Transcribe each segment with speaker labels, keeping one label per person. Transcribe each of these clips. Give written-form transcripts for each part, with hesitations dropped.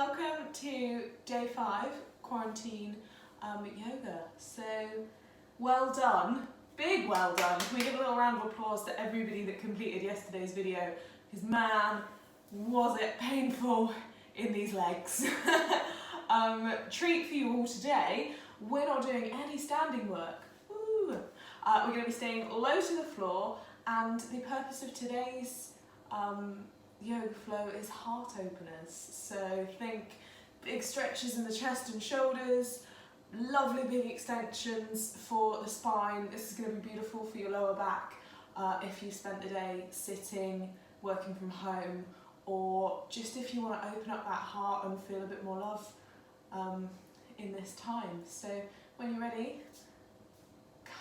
Speaker 1: Welcome to day 5 quarantine yoga. So well done, big well done. Can we give a little round of applause to everybody that completed yesterday's video? Because man, was it painful in these legs. Treat for you all today, we're not doing any standing work. Woo. We're going to be staying low to the floor, and the purpose of today's yoga flow is heart openers. So think big stretches in the chest and shoulders, lovely big extensions for the spine. This is going to be beautiful for your lower back if you spent the day sitting, working from home, or just if you want to open up that heart and feel a bit more love in this time. So when you're ready,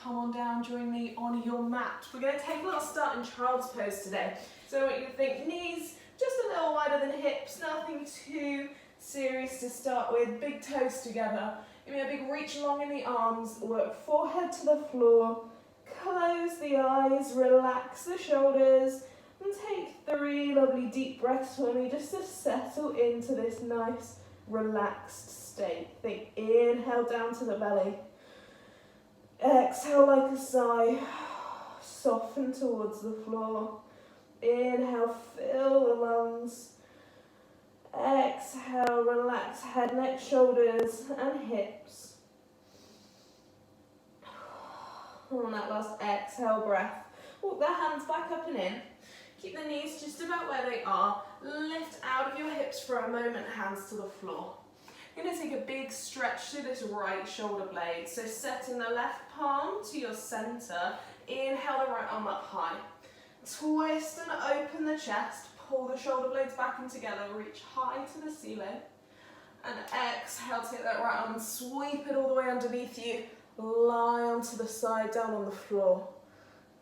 Speaker 1: come on down, join me on your mat. We're going to take a little start in child's pose today. So I want you to think knees just a little wider than hips, nothing too serious to start with. Big toes together. Give me a big reach along in the arms, work forehead to the floor, close the eyes, relax the shoulders, and take 3 lovely deep breaths for me just to settle into this nice relaxed state. Think inhale down to the belly. Exhale like a sigh, soften towards the floor. Inhale, fill the lungs. Exhale, relax head, neck, shoulders and hips. On that last exhale breath, walk the hands back up and in. Keep the knees just about where they are. Lift out of your hips for a moment, hands to the floor. You're going to take a big stretch through this right shoulder blade. So setting the left palm to your center. Inhale the right arm up high. Twist and open the chest. Pull the shoulder blades back in together. Reach high to the ceiling. And exhale, take that right arm and sweep it all the way underneath you. Lie onto the side, down on the floor.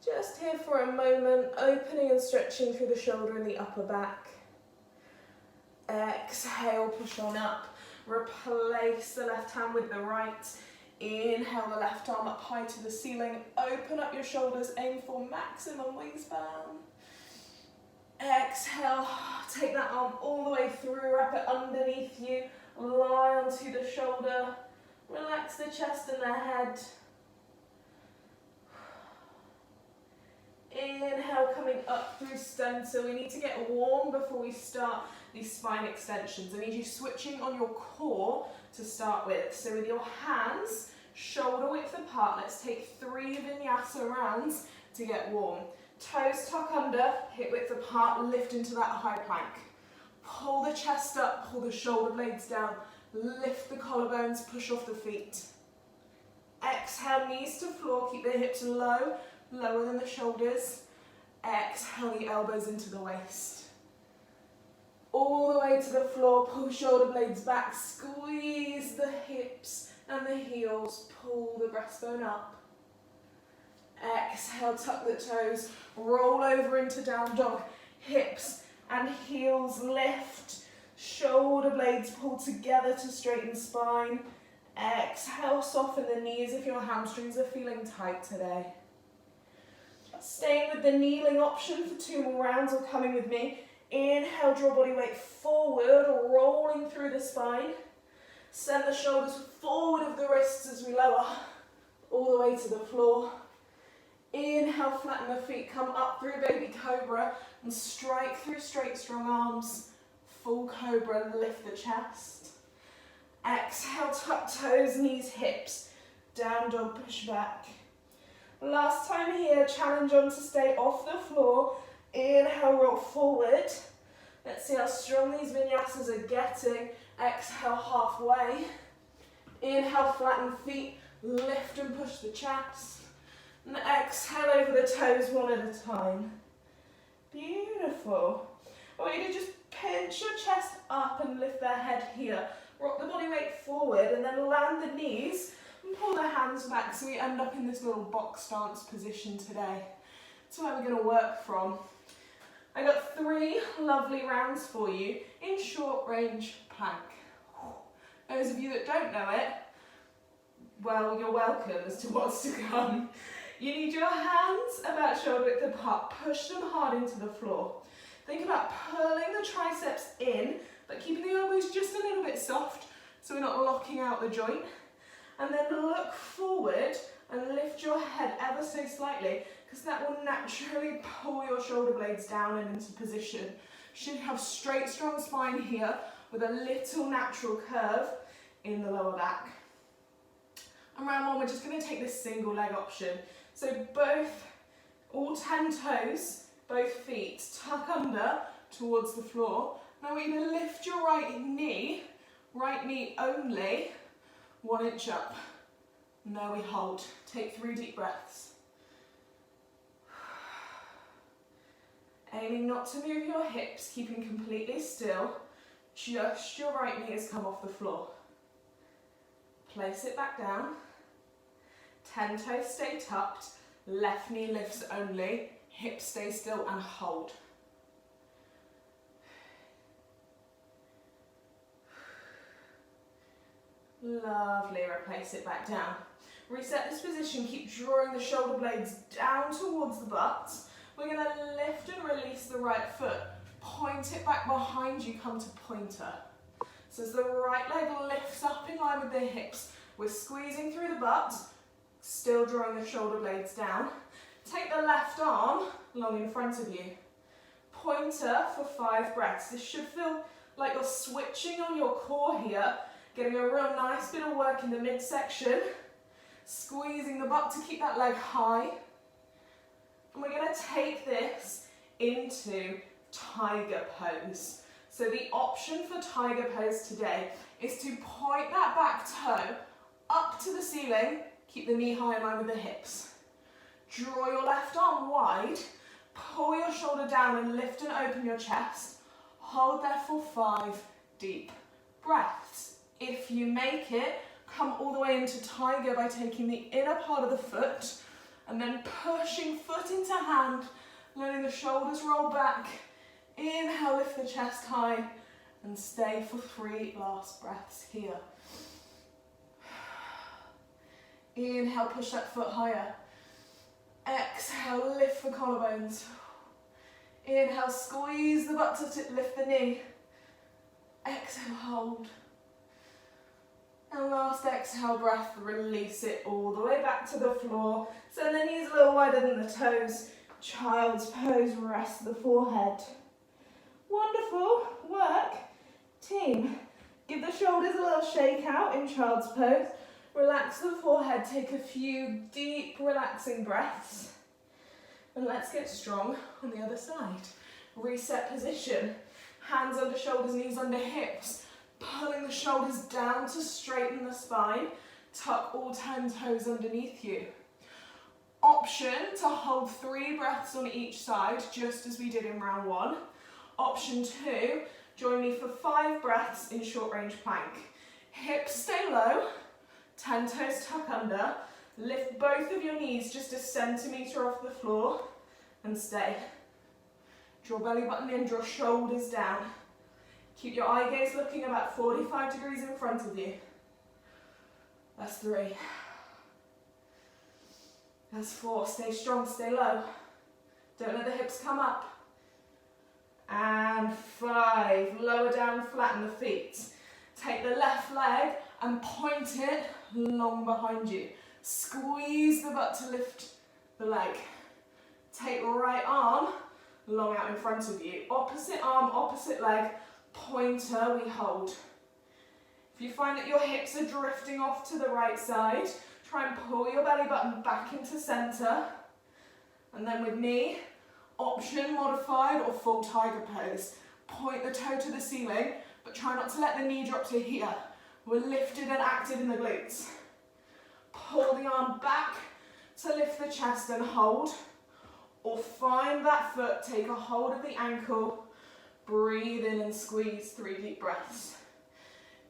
Speaker 1: Just here for a moment, opening and stretching through the shoulder and the upper back. Exhale, push on up. Replace the left hand with the right. Inhale the left arm up high to the ceiling. Open up your shoulders, aim for maximum wingspan. Exhale, take that arm all the way through, wrap it underneath you. Lie onto the shoulder. Relax the chest and the head. Inhale, coming up through center. We need to get warm before we start these spine extensions. I need you switching on your core to start with. So with your hands shoulder width apart, let's take 3 vinyasa rounds to get warm. Toes tuck under, hip width apart, lift into that high plank. Pull the chest up, pull the shoulder blades down, lift the collarbones, push off the feet. Exhale, knees to floor, keep the hips low, lower than the shoulders. Exhale the elbows into the waist. All the way to the floor, pull shoulder blades back, squeeze the hips and the heels, pull the breastbone up. Exhale, tuck the toes, roll over into down dog, hips and heels lift, shoulder blades pull together to straighten spine. Exhale, soften the knees if your hamstrings are feeling tight today. Staying with the kneeling option for 2 more rounds or coming with me. Inhale, draw body weight forward, rolling through the spine. Send the shoulders forward of the wrists as we lower, all the way to the floor. Inhale, flatten the feet, come up through baby cobra and strike through straight, strong arms. Full cobra and lift the chest. Exhale, tuck toes, knees, hips. Down dog, push back. Last time here, challenge on to stay off the floor. Inhale, roll forward. Let's see how strong these vinyasas are getting. Exhale, halfway. Inhale, flatten feet, lift and push the chest. And exhale over the toes one at a time. Beautiful. I want you to just pinch your chest up and lift their head here. Rock the body weight forward and then land the knees and pull the hands back so we end up in this little box stance position today. That's where we're going to work from. I got 3 lovely rounds for you in short range plank. Those of you that don't know it, well, you're welcome as to what's to come. You need your hands about shoulder width apart. Push them hard into the floor. Think about pulling the triceps in, but keeping the elbows just a little bit soft so we're not locking out the joint. And then look forward and lift your head ever so slightly, because that will naturally pull your shoulder blades down and into position. Should have straight, strong spine here with a little natural curve in the lower back. And round one, we're just going to take this single leg option. So all 10 toes, both feet tuck under towards the floor. Now we're going to lift your right knee only 1 inch up. And there we hold. Take 3 deep breaths. Aiming not to move your hips, keeping completely still. Just your right knee has come off the floor. Place it back down. 10 toes stay tucked. Left knee lifts only. Hips stay still and hold. Lovely, replace it back down. Reset this position, keep drawing the shoulder blades down towards the butt. We're going to lift and release the right foot. Point it back behind you, come to pointer. So as the right leg lifts up in line with the hips, we're squeezing through the butt, still drawing the shoulder blades down. Take the left arm long in front of you. Pointer for 5 breaths. This should feel like you're switching on your core here, getting a real nice bit of work in the midsection, squeezing the butt to keep that leg high. And we're going to take this into tiger pose. So the option for tiger pose today is to point that back toe up to the ceiling, keep the knee high in line with the hips. Draw your left arm wide, pull your shoulder down and lift and open your chest. Hold there for 5 deep breaths. If you make it, come all the way into tiger by taking the inner part of the foot and then pushing foot into hand, letting the shoulders roll back. Inhale, lift the chest high and stay for 3 last breaths here. Inhale, push that foot higher. Exhale, lift the collarbones. Inhale, squeeze the butt to lift the knee. Exhale, hold. And last exhale breath, release it all the way back to the floor. So the knees a little wider than the toes. Child's pose, rest the forehead. Wonderful work, team. Give the shoulders a little shake out in child's pose. Relax the forehead, take a few deep relaxing breaths. And let's get strong on the other side. Reset position, hands under shoulders, knees under hips. Pulling the shoulders down to straighten the spine. Tuck all 10 toes underneath you. Option to hold 3 breaths on each side, just as we did in round 1. Option 2, join me for 5 breaths in short range plank. Hips stay low, 10 toes tuck under. Lift both of your knees just a centimetre off the floor and stay. Draw belly button in, draw shoulders down. Keep your eye gaze looking about 45 degrees in front of you. That's 3. That's 4. Stay strong, stay low. Don't let the hips come up. And 5. Lower down, flatten the feet. Take the left leg and point it long behind you. Squeeze the butt to lift the leg. Take right arm long out in front of you. Opposite arm, opposite leg. Pointer, we hold. If you find that your hips are drifting off to the right side, try and pull your belly button back into center. And then with me, option modified or full tiger pose. Point the toe to the ceiling, but try not to let the knee drop to here. We're lifted and active in the glutes. Pull the arm back to lift the chest and hold. Or find that foot, take a hold of the ankle. Breathe in and squeeze 3 deep breaths.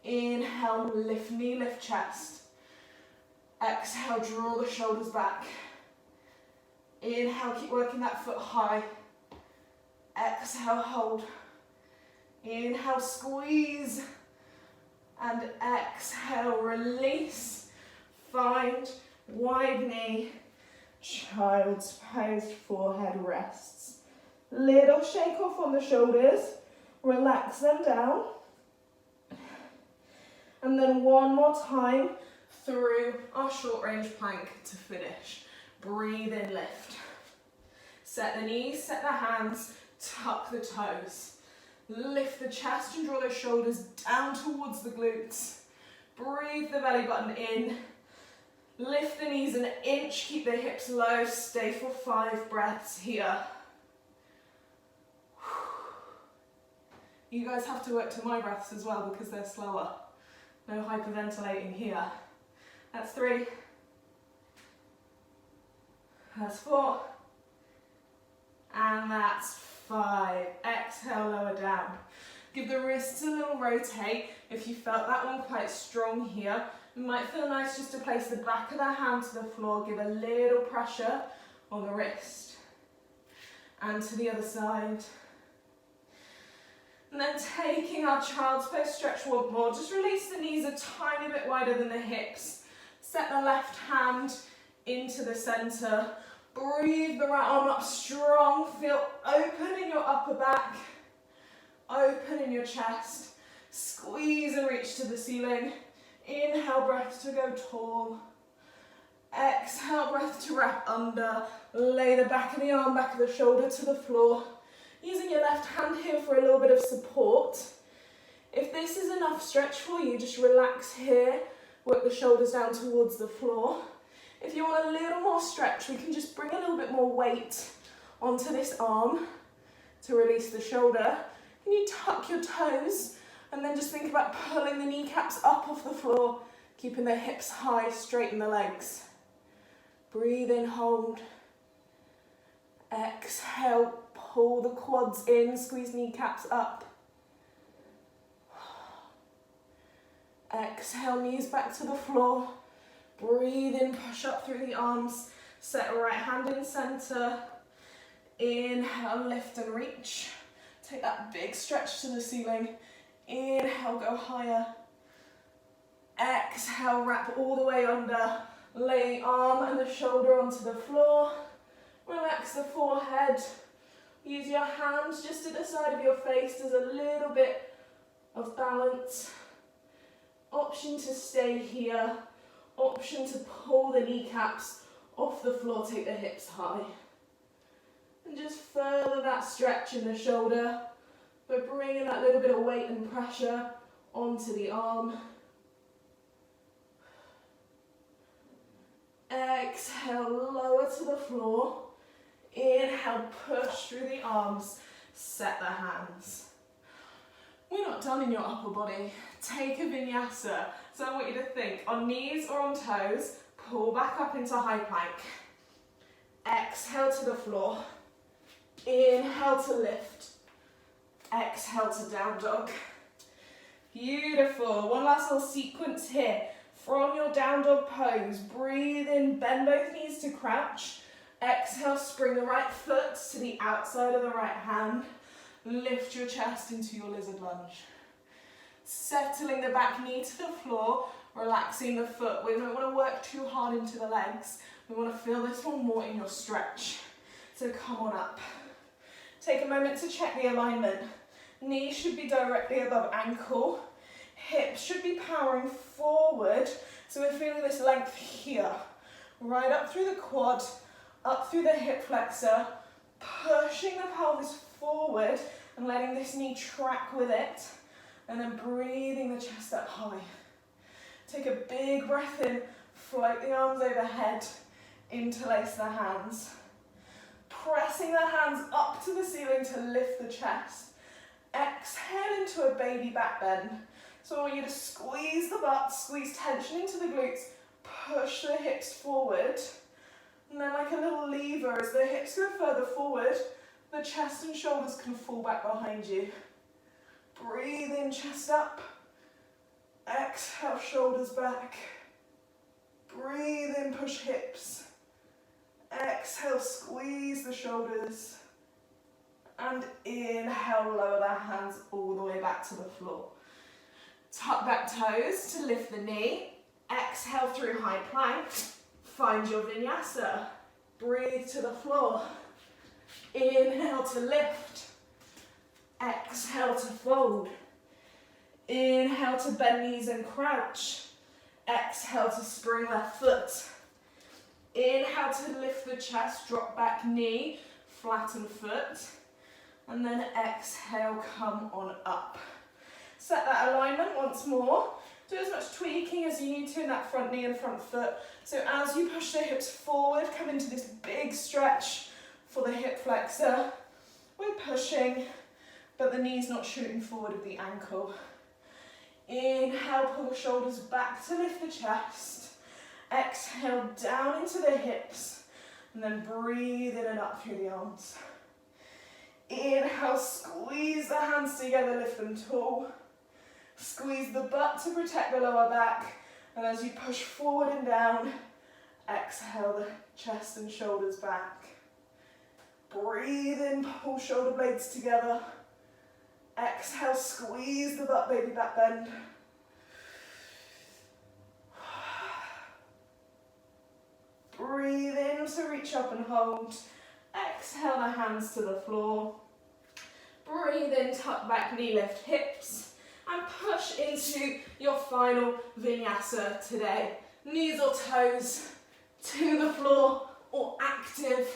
Speaker 1: Inhale, lift knee, lift chest. Exhale, draw the shoulders back. Inhale, keep working that foot high. Exhale, hold. Inhale, squeeze. And exhale, release. Find wide knee. Child's pose, forehead rests. Little shake off on the shoulders. Relax them down. And then one more time through our short range plank to finish. Breathe in, lift. Set the knees, set the hands, tuck the toes. Lift the chest and draw those shoulders down towards the glutes. Breathe the belly button in. Lift the knees an inch, keep the hips low, stay for 5 breaths here. You guys have to work to my breaths as well because they're slower. No hyperventilating here. That's 3. That's 4. And that's 5. Exhale, lower down. Give the wrists a little rotate. If you felt that one quite strong here, it might feel nice just to place the back of the hand to the floor, give a little pressure on the wrist. And to the other side. And then taking our child's pose stretch one more, just release the knees a tiny bit wider than the hips. Set the left hand into the center. Breathe the right arm up strong. Feel open in your upper back. Open in your chest. Squeeze and reach to the ceiling. Inhale, breath to go tall. Exhale, breath to wrap under. Lay the back of the arm, back of the shoulder to the floor. Using your left hand here for a little bit of support. If this is enough stretch for you, just relax here. Work the shoulders down towards the floor. If you want a little more stretch, we can just bring a little bit more weight onto this arm to release the shoulder. Can you tuck your toes and then just think about pulling the kneecaps up off the floor, keeping the hips high, straighten the legs. Breathe in, hold. Exhale, pull the quads in, squeeze kneecaps up. Exhale, knees back to the floor. Breathe in, push up through the arms. Set right hand in center. Inhale, lift and reach. Take that big stretch to the ceiling. Inhale, go higher. Exhale, wrap all the way under. Lay the arm and the shoulder onto the floor. Relax the forehead. Use your hands just to the side of your face. There's a little bit of balance. Option to stay here. Option to pull the kneecaps off the floor, take the hips high. And just further that stretch in the shoulder by bringing that little bit of weight and pressure onto the arm. Exhale, lower to the floor. Inhale, push through the arms, set the hands. We're not done in your upper body. Take a vinyasa. So I want you to think on knees or on toes, pull back up into high plank. Exhale to the floor. Inhale to lift. Exhale to down dog. Beautiful. One last little sequence here. From your down dog pose, breathe in, bend both knees to crouch. Exhale, spring the right foot to the outside of the right hand. Lift your chest into your lizard lunge. Settling the back knee to the floor, relaxing the foot. We don't want to work too hard into the legs. We want to feel this one more in your stretch. So come on up. Take a moment to check the alignment. Knees should be directly above ankle. Hips should be powering forward. So we're feeling this length here. Right up through the quad, up through the hip flexor, pushing the pelvis forward and letting this knee track with it. And then breathing the chest up high. Take a big breath in, float the arms overhead, interlace the hands. Pressing the hands up to the ceiling to lift the chest. Exhale into a baby back bend. So I want you to squeeze the butt, squeeze tension into the glutes, push the hips forward. And then like a little lever, as the hips go further forward, the chest and shoulders can fall back behind you. Breathe in, chest up. Exhale, shoulders back. Breathe in, push hips. Exhale, squeeze the shoulders. And inhale, lower the hands all the way back to the floor. Tuck back toes to lift the knee. Exhale through high plank. Find your vinyasa. Breathe to the floor. Inhale to lift. Exhale to fold. Inhale to bend knees and crouch. Exhale to spring left foot. Inhale to lift the chest, drop back knee, flatten foot. And then exhale, come on up. Set that alignment once more. Do as much tweaking as you need to in that front knee and front foot. So as you push the hips forward, come into this big stretch for the hip flexor. We're pushing, but the knee's not shooting forward with the ankle. Inhale, pull the shoulders back to lift the chest. Exhale, down into the hips. And then breathe in and up through the arms. Inhale, squeeze the hands together, lift them tall. Squeeze the butt to protect the lower back. And as you push forward and down, exhale the chest and shoulders back. Breathe in, pull shoulder blades together. Exhale, squeeze the butt, baby back bend. Breathe in to reach up and hold. Exhale the hands to the floor. Breathe in, tuck back, knee lift hips. And push into your final vinyasa today. Knees or toes to the floor or active.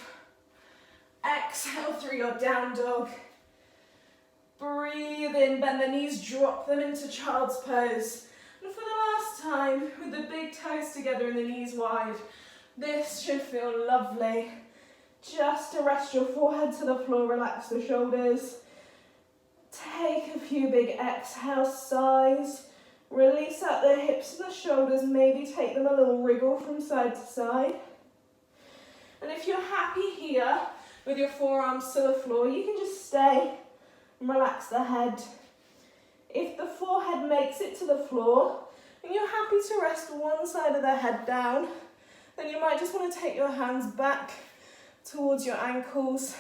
Speaker 1: Exhale through your down dog. Breathe in, bend the knees, drop them into child's pose. And for the last time, with the big toes together and the knees wide, this should feel lovely. Just to rest your forehead to the floor, relax the shoulders. Take a few big exhales, sighs. Release out the hips and the shoulders, maybe take them a little wriggle from side to side. And if you're happy here with your forearms to the floor, you can just stay and relax the head. If the forehead makes it to the floor and you're happy to rest one side of the head down, then you might just want to take your hands back towards your ankles.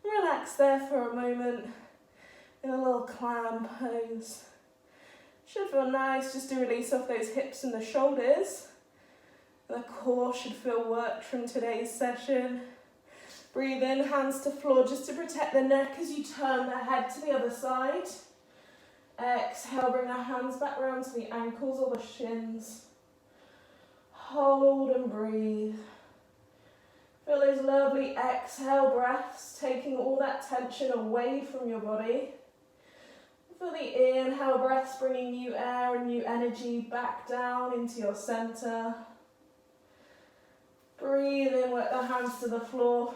Speaker 1: Relax there for a moment in a little clam pose. Should feel nice just to release off those hips and the shoulders. The core should feel worked from today's session. Breathe in, hands to floor just to protect the neck as you turn the head to the other side. Exhale, bring the hands back round to the ankles or the shins. Hold and breathe. Feel those lovely exhale breaths, taking all that tension away from your body. Feel the inhale breaths bringing new air and new energy back down into your center. Breathe in, work the hands to the floor.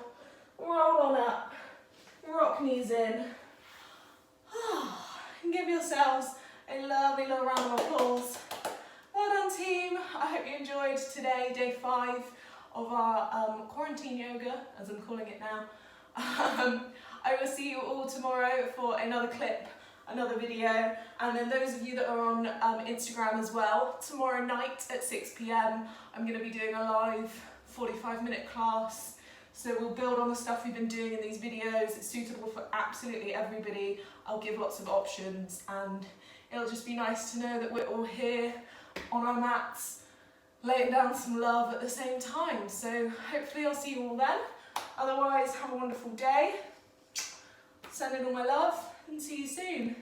Speaker 1: Roll on up, rock knees in. And give yourselves a lovely little round of applause. Well done, team. I hope you enjoyed today, day 5 of our quarantine yoga, as I'm calling it now. I will see you all tomorrow for another clip, another video, and then those of you that are on Instagram as well, tomorrow night at 6 p.m. I'm going to be doing a live 45-minute class. So we'll build on the stuff we've been doing in these videos. It's suitable for absolutely everybody. I'll give lots of options, and it'll just be nice to know that we're all here on our mats, laying down some love at the same time. So hopefully I'll see you all then. Otherwise, have a wonderful day. Send in all my love and see you soon.